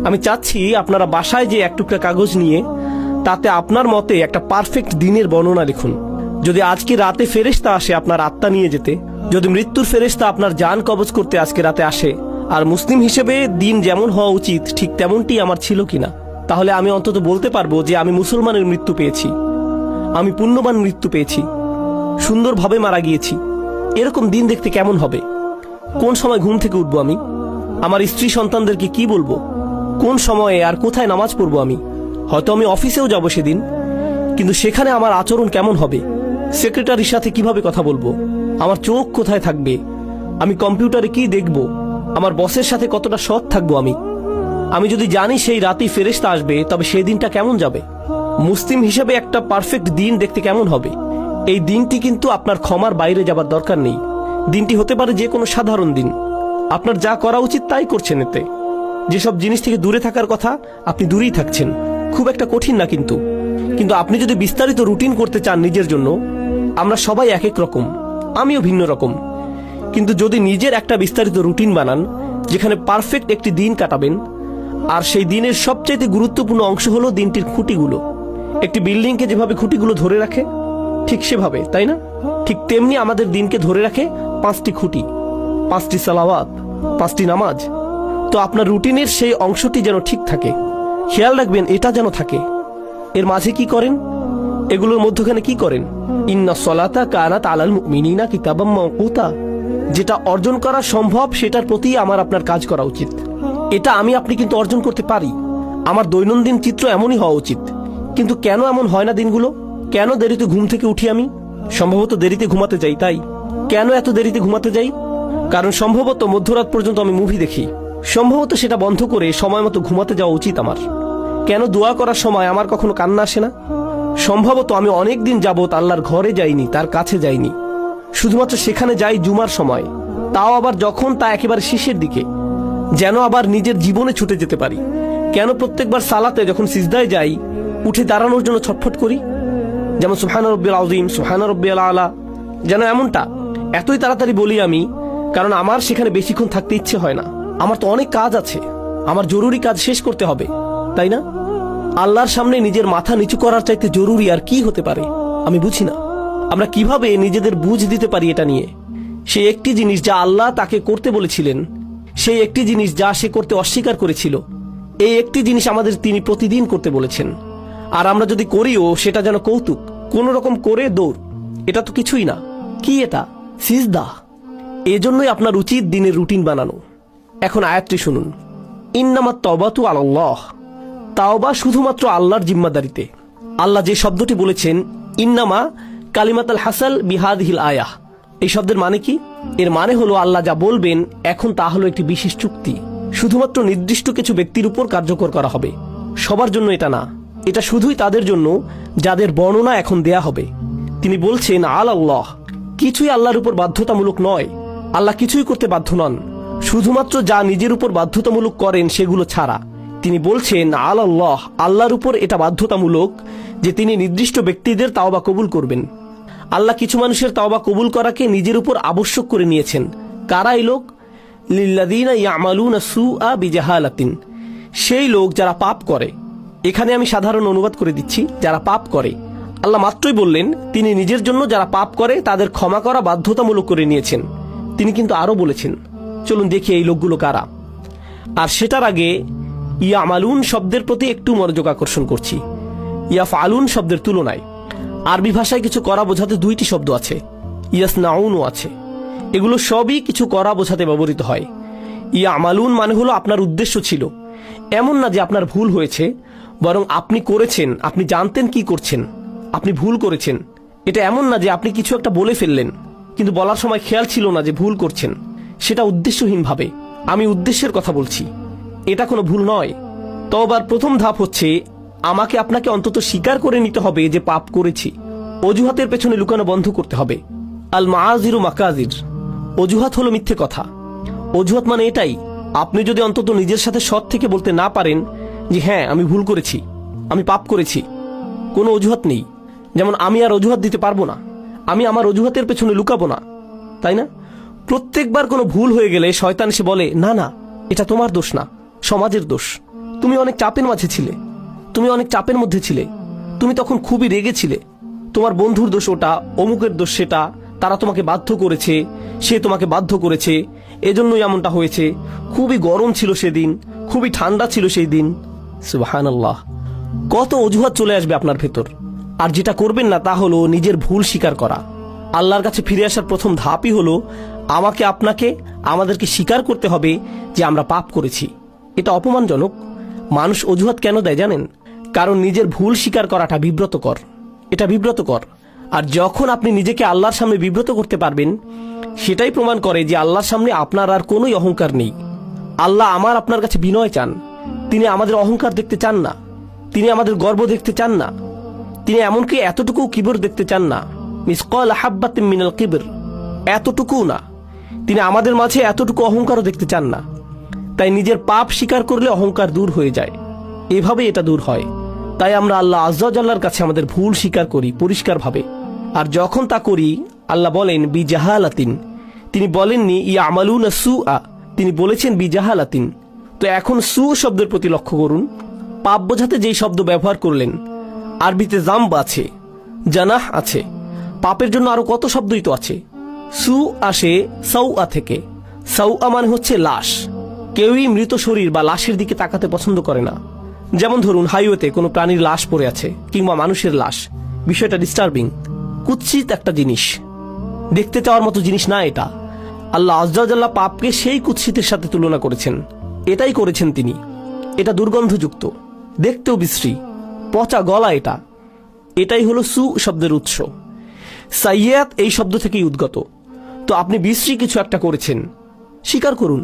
আমি চাচ্ছি আপনারা বাসায় যে এক টুকরা কাগজ নিয়ে তাতে আপনার মতে একটা পারফেক্ট দিনের বর্ণনা লিখুন। যদি আজকে রাতে ফেরেশতা আসে আপনার আত্মা নিয়ে যেতে, যদি মৃত্যুর ফেরেশতা আপনার জান কবজ করতে আজকে রাতে আসে, আর মুসলিম হিসেবে দিন যেমন হওয়া উচিত ঠিক তেমনটি আমার ছিল কিনা, তাহলে আমি অন্তত বলতে পারবো যে আমি মুসলমানের মৃত্যু পেয়েছি, আমি পুণ্যবান মৃত্যু পেয়েছি, সুন্দরভাবে মারা গিয়েছি। এরকম দিন দেখতে কেমন হবে? কোন সময় ঘুম থেকে উঠবো আমি? আমার স্ত্রী সন্তানদেরকে কি বলবো? কোন সময়ে আর কোথায় নামাজ পড়বো আমি? হয়তো আমি অফিসেও যাব সেদিন, কিন্তু সেখানে আমার আচরণ কেমন হবে? সেক্রেটারির সাথে কিভাবে কথা বলবো? আমার চোখ কোথায় থাকবে? আমি কম্পিউটারে কি দেখব? আমার বসের সাথে কতটা সৎ থাকবো আমি যদি জানি সেই রাতেই ফেরেশতা আসবে, তবে সেই দিনটা কেমন যাবে? মুসলিম হিসেবে একটা পারফেক্ট দিন দেখতে কেমন হবে? এই দিনটি কিন্তু আপনার ক্ষমার বাইরে যাবার দরকার নেই। দিনটি হতে পারে যে কোনো সাধারণ দিন। আপনার যা করা উচিত তাই করছেন। এতে যেসব জিনিস থেকে দূরে থাকার কথা আপনি দূরেই থাকছেন। খুব একটা কঠিন না কিন্তু আপনি যদি বিস্তারিত রুটিন করতে চান নিজের জন্য, আমরা সবাই এক এক রকম, আমিও ভিন্ন রকম, কিন্তু যদি নিজের একটা বিস্তারিত রুটিন বানান যেখানে পারফেক্ট একটি দিন কাটাবেন, আর সেই দিনের সবচাইতে গুরুত্বপূর্ণ অংশ হলো দিনটির খুঁটিগুলো। একটি বিল্ডিংকে যেভাবে খুঁটিগুলো ধরে রাখে ঠিক সেভাবে, তাই না? ঠিক তেমনি আমাদের দিনকে ধরে রাখে 5টি খুঁটি, 5টি সালাওয়াত, 5টি নামাজ। তো আপনার রুটিনের সেই অংশটি যেন ঠিক থাকে, খেয়াল রাখবেন এটা যেন থাকে। এর মাঝে কি করেন? এগুলোর মধ্যখানে কি করেন? ইন্না সলাতা কানাত আলাল মুমিনিনা কিতাবাম মাওকুতা। যেটা অর্জন করা সম্ভব সেটার প্রতি আমার আপনার কাজ করা উচিত। এটা আমি আপনি কিন্তু অর্জন করতে পারি। আমার দৈনন্দিন চিত্র এমনই হওয়া উচিত। কিন্তু কেন এমন হয় না দিনগুলো? কেন দেরিতে ঘুম থেকে উঠি আমি? সম্ভবত দেরিতে ঘুমাতে যাই। তাই কেন এত দেরিতে ঘুমাতে যাই? কারণ সম্ভবত মধ্যরাত পর্যন্ত আমি মুভি দেখি। সম্ভবত সেটা বন্ধ করে সময় মতো ঘুমাতে যাওয়া উচিত আমার। কেন দোয়া করার সময় আমার কখনো কান্না আসে না? সম্ভবত আমি অনেক দিন যাবত আল্লাহর ঘরে যাইনি, তার কাছে যাইনি। শুধুমাত্র সেখানে যাই জুমার সময়, তাও আবার যখন তা একেবারে শেষের দিকে, যেন আবার নিজের জীবনে ছুটে যেতে পারি। কেন প্রত্যেকবার সালাতে যখন সিজদায় যাই উঠে দাঁড়ানোর জন্য ছটফট করি? যেমন সুবহান রাব্বিল আযীম, সুবহান রাব্বিল আলা, যেন এমনটা এতই তাড়াতাড়ি বলি আমি, কারণ আমার সেখানে বেশিক্ষণ থাকতে ইচ্ছে হয় না। আমার তো অনেক কাজ আছে, আমার জরুরি কাজ শেষ করতে হবে, তাই না? আল্লাহর সামনে নিজের মাথা নিচু করার চাইতে জরুরি আর কি হতে পারে? আমি বুঝি না আমরা কিভাবে নিজেদের বুঝ দিতে পারি এটা নিয়ে। সেই একটি জিনিস যা আল্লাহ তাকে করতে বলেছিলেন, সেই একটি জিনিস যা সে করতে অস্বীকার করেছিল, এই একটি জিনিস আমাদের তিনি প্রতিদিন করতে বলেছেন। আর আমরা যদি করিও সেটা যেন কৌতুক, কোন রকম করে দৌড়। এটা তো কিছুই না। কি এটা? সিজদা। এজন্যই আপনার উচিত দিনের রুটিন বানানো। এখন আয়াতটি শুনুন, ইন্নামাত তাওবাতু আলাল্লাহ। তাওবা শুধুমাত্র আল্লাহর জিম্মাদারিতে। আল্লাহ যে শব্দটি বলেছেন ইন্নামা কালিমাতুল হাসাল বিহাদিহিল আয়াহ, এই শব্দের মানে কি? এর মানে হলো আল্লাহ যা বলবেন এখন তা হলো একটি বিশেষ চুক্তি, শুধুমাত্র নির্দিষ্ট কিছু ব্যক্তির উপর কার্যকর করা হবে, সবার জন্য এটা না। এটা শুধুই তাদের জন্য যাদের বর্ণনা এখন দেয়া হবে। তিনি বলছেন আল্লাহ, কিছুই আল্লাহর উপর বাধ্যতামূলক নয়। আল্লাহ কিছুই করতে বাধ্য নন, শুধুমাত্র যা নিজের উপর বাধ্যতামূলক করেন সেগুলো ছাড়া। তিনি বলছেন আল্লাহ, আল্লাহর উপর এটা বাধ্যতামূলক যে তিনি নির্দিষ্ট ব্যক্তিদের তাওবা কবুল করবেন। আল্লাহ কিছু মানুষের তাওবা কবুল করাকে নিজের উপর আবশ্যক করে নিয়েছেন। কারা এই লোক? লিল্লাযীনা ইয়ামালুনা সুআ বিজাহালাতিন, সেই লোক যারা পাপ করে। এখানে আমি সাধারণ অনুবাদ করে দিচ্ছি, যারা পাপ করে। আল্লাহ মাত্রই বললেন তিনি নিজের জন্য যারা পাপ করে তাদের ক্ষমা করা বাধ্যতামূলক করে নিয়েছেন। তিনি কিন্তু আরো বলেছেন, চলুন দেখি এই লোকগুলো কারা। আর সেটার আগে ইয়ামালুন শব্দের প্রতি একটু মনোযোগ আকর্ষণ করছি। ইয়াফআলুন শব্দের তুলনায় আরবি ভাষায় কিছু করা বোঝাতে 2টি শব্দ আছে, ইয়াসনাউনও আছে। এগুলো সবই কিছু করা বোঝাতে ব্যবহৃত হয়। ইয়ামালুন মানে হলো আপনার উদ্দেশ্য ছিল, এমন না যে আপনার ভুল হয়েছে, বরং আপনি করেছেন, আপনি জানতেন কি করছেন, আপনি ভুল করেছেন। এটা এমন না যে আপনি কিছু একটা বলে ফেললেন কিন্তু বলার সময় খেয়াল ছিল না যে ভুল করছেন, সেটা উদ্দেশ্যহীনভাবে। আমি উদ্দেশ্যের কথা বলছি, এটা কোনো ভুল নয়। তওবার প্রথম ধাপ হচ্ছে আমাকে আপনাকে অন্তত স্বীকার করে নিতে হবে যে পাপ করেছি। অজুহাতের পেছনে লুকানো বন্ধ করতে হবে। আল মাআযিরু মাকাযির, অজুহাত হলো মিথ্যে কথা। অজুহাত মানে এটাই, আপনি যদি অন্তত নিজের সাথে সৎ থেকে বলতে না পারেন যে হ্যাঁ আমি ভুল করেছি, আমি পাপ করেছি, কোনো অজুহাত নেই। যেমন আমি আর অজুহাত দিতে পারবো না, আমি আমার অজুহাতের পেছনে লুকাবো না, তাই না? প্রত্যেকবার কোনো ভুল হয়ে গেলে শয়তান এসে বলে না না এটা তোমার দোষ না, সমাজের দোষ, তুমি অনেক চাপের মাঝে ছিলে, তুমি অনেক চাপের মধ্যে ছিলে, তুমি তখন খুবই রেগেছিলে। তোমার বন্ধুর দোষ ওটা, অমুকের দোষ সেটা, তারা তোমাকে বাধ্য করেছে, সে তোমাকে বাধ্য করেছে, এজন্যই এমনটা হয়েছে। খুবই গরম ছিল সেদিন, খুবই ঠান্ডা ছিল সেই দিন। সুবহানাল্লাহ, কত অজুহাত চলে আসবে আপনার ভেতর। আর যেটা করবেন না তা হলো নিজের ভুল স্বীকার করা। আল্লাহর কাছে ফিরে আসার প্রথম ধাপই হলো আমাকে, আপনাকে, আমাদেরকে স্বীকার করতে হবে যে আমরা পাপ করেছি। এটা অপমানজনক। মানুষ অজুহাত কেন দেয় জানেন? কারণ নিজের ভুল স্বীকার করাটা বিব্রতকর, এটা বিব্রতকর। আর যখন আপনি নিজেকে আল্লাহর সামনে বিব্রত করতে পারবেন, সেটাই প্রমাণ করে যে আল্লাহর সামনে আপনার আর কোনোই অহংকার নেই। আল্লাহ আমার আপনার কাছে বিনয় চান। তিনি আমাদের অহংকার দেখতে চান না, তিনি আমাদের গর্ব দেখতে চান না, তিনি এমনকি এতটুকু কিবর দেখতে চান না। মিসকাল হাব্বাতিন মিনাল কিবর, এতটুকু না, তিনি আমাদের মাঝে এতটুকু অহংকারও দেখতে চান না। তাই নিজের পাপ স্বীকার করলে অহংকার দূর হয়ে যায়, এভাবে এটা দূর হয়। তাই আমরা আল্লাহ আজ্জা ওয়া জাল্লার কাছে আমাদের ভুল স্বীকার করি পরিষ্কারভাবে। আর যখন তা করি, আল্লাহ বলেন বিজাহালাতিন, তিনি বলেননি ইয়ামালুনা সুআ, তিনি বলেছেন বিজাহালাতিন। তো এখন সু শব্দের প্রতি লক্ষ্য করুন। পাপ বোঝাতে যেই শব্দ ব্যবহার করলেন, আরবিতে জাম্ব আছে, জানাহ আছে, পাপের জন্য আরো কত শব্দই তো আছে। সু আসে সাউআ থেকে। সাউআ মানে হচ্ছে লাশ। কেউই মৃত শরীর বা লাশের দিকে তাকাতে পছন্দ করে না। যেমন ধরুন হাইওয়েতে কোনো প্রাণীর লাশ পড়ে আছে কিংবা মানুষের লাশ, বিষয়টা ডিস্টার্বিং, কুৎসিত একটা জিনিস, দেখতে চাওয়ার মতো জিনিস না এটা। আল্লাহ আজ্জা ওয়া জাল্লা পাপকে সেই কুৎসিতের সাথে তুলনা করেছেন। এটাই করেছেন তিনি। এটা দুর্গন্ধযুক্ত, দেখতেও বিশ্রী, পচা গলা। এটাই হলো সু শব্দের উৎস। সাইয়্যাত এই শব্দ থেকেই উদ্গত। তো আপনি বিশ্রী কিছু একটা করেছেন, স্বীকার করুন।